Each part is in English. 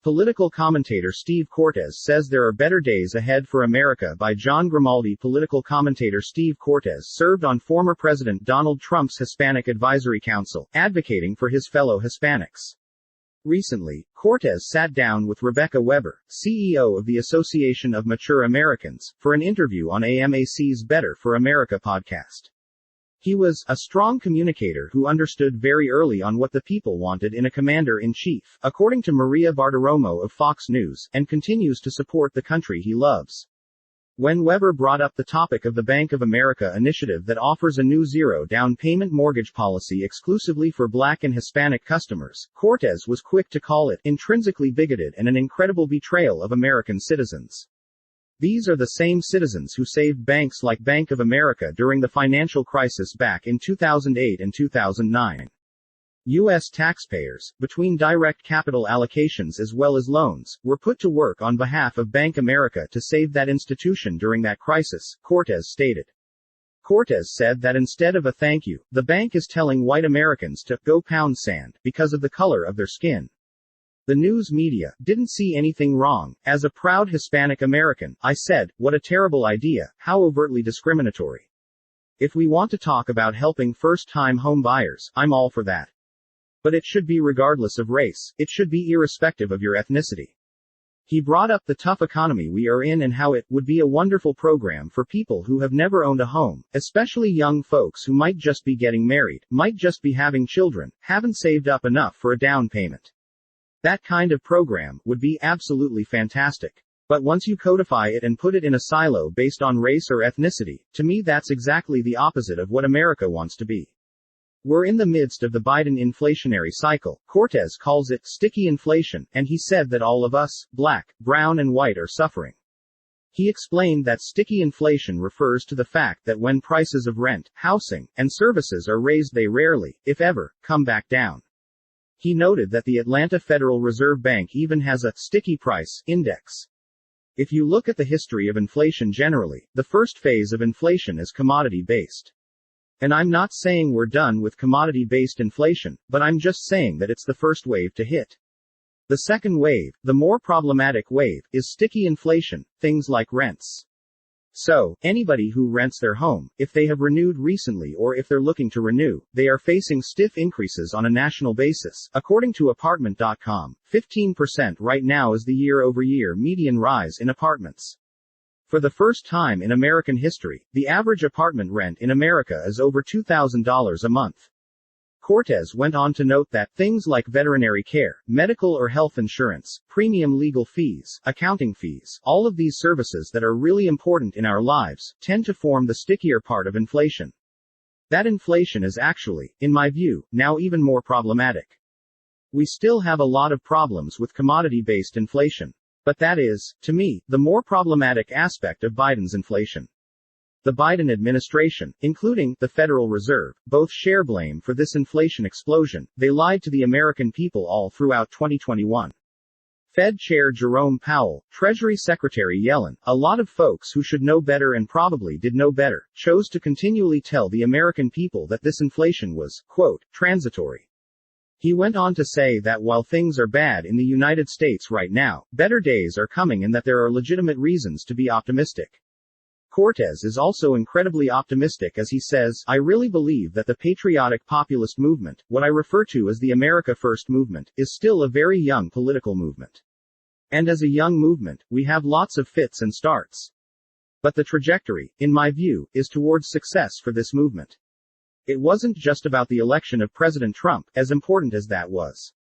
Political commentator Steve Cortes says there are better days ahead for America by John Grimaldi. Political commentator Steve Cortes served on former President Donald Trump's Hispanic Advisory Council, advocating for his fellow Hispanics. Recently, Cortes sat down with Rebecca Weber, CEO of the Association of Mature Americans, for an interview on AMAC's Better for America podcast. He was a strong communicator who understood very early on what the people wanted in a commander-in-chief, according to Maria Bartiromo of Fox News, and continues to support the country he loves. When Weber brought up the topic of the Bank of America initiative that offers a new zero-down payment mortgage policy exclusively for Black and Hispanic customers, Cortes was quick to call it intrinsically bigoted and an incredible betrayal of American citizens. These are the same citizens who saved banks like Bank of America during the financial crisis back in 2008 and 2009. U.S. taxpayers, between direct capital allocations as well as loans, were put to work on behalf of Bank America to save that institution during that crisis, Cortes stated. Cortes said that instead of a thank you, the bank is telling white Americans to go pound sand because of the color of their skin. The news media didn't see anything wrong. As a proud Hispanic American, I said, what a terrible idea, how overtly discriminatory. If we want to talk about helping first-time home buyers, I'm all for that. But it should be regardless of race, it should be irrespective of your ethnicity. He brought up the tough economy we are in and how it would be a wonderful program for people who have never owned a home, especially young folks who might just be getting married, might just be having children, haven't saved up enough for a down payment. That kind of program would be absolutely fantastic. But once you codify it and put it in a silo based on race or ethnicity, to me that's exactly the opposite of what America wants to be. We're in the midst of the Biden inflationary cycle. Cortes calls it sticky inflation, and he said that all of us, black, brown and white, are suffering. He explained that sticky inflation refers to the fact that when prices of rent, housing, and services are raised they rarely, if ever, come back down. He noted that the Atlanta Federal Reserve Bank even has a sticky price index. If you look at the history of inflation generally, the first phase of inflation is commodity-based. And I'm not saying we're done with commodity-based inflation, but I'm just saying that it's the first wave to hit. The second wave, the more problematic wave, is sticky inflation, things like rents. So, anybody who rents their home, if they have renewed recently or if they're looking to renew, they are facing stiff increases on a national basis. According to Apartment.com, 15% right now is the year-over-year median rise in apartments. For the first time in American history, the average apartment rent in America is over $2,000 a month. Cortes went on to note that things like veterinary care, medical or health insurance, premium legal fees, accounting fees, all of these services that are really important in our lives, tend to form the stickier part of inflation. That inflation is actually, in my view, now even more problematic. We still have a lot of problems with commodity-based inflation. But that is, to me, the more problematic aspect of Biden's inflation. The Biden administration, including the Federal Reserve, both share blame for this inflation explosion. They lied to the American people all throughout 2021. Fed Chair Jerome Powell, Treasury Secretary Yellen, a lot of folks who should know better and probably did know better, chose to continually tell the American people that this inflation was, quote, transitory. He went on to say that while things are bad in the United States right now, better days are coming and that there are legitimate reasons to be optimistic. Cortes is also incredibly optimistic as he says, I really believe that the patriotic populist movement, what I refer to as the America First movement, is still a very young political movement. And as a young movement, we have lots of fits and starts. But the trajectory, in my view, is towards success for this movement. It wasn't just about the election of President Trump, as important as that was.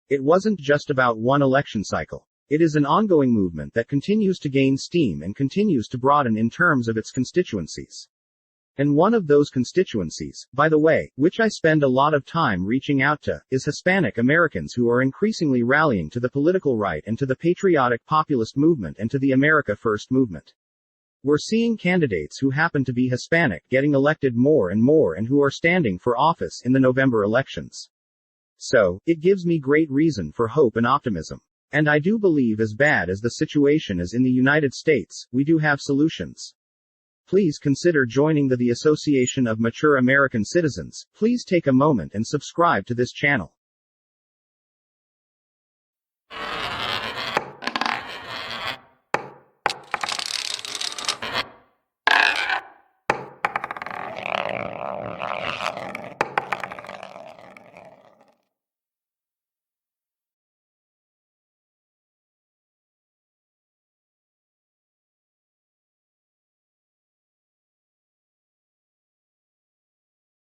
It wasn't just about one election cycle. It is an ongoing movement that continues to gain steam and continues to broaden in terms of its constituencies. And one of those constituencies, by the way, which I spend a lot of time reaching out to, is Hispanic Americans who are increasingly rallying to the political right and to the patriotic populist movement and to the America First movement. We're seeing candidates who happen to be Hispanic getting elected more and more and who are standing for office in the November elections. So, it gives me great reason for hope and optimism. And I do believe as bad as the situation is in the United States, we do have solutions. Please consider joining the Association of Mature American Citizens. Please take a moment and subscribe to this channel.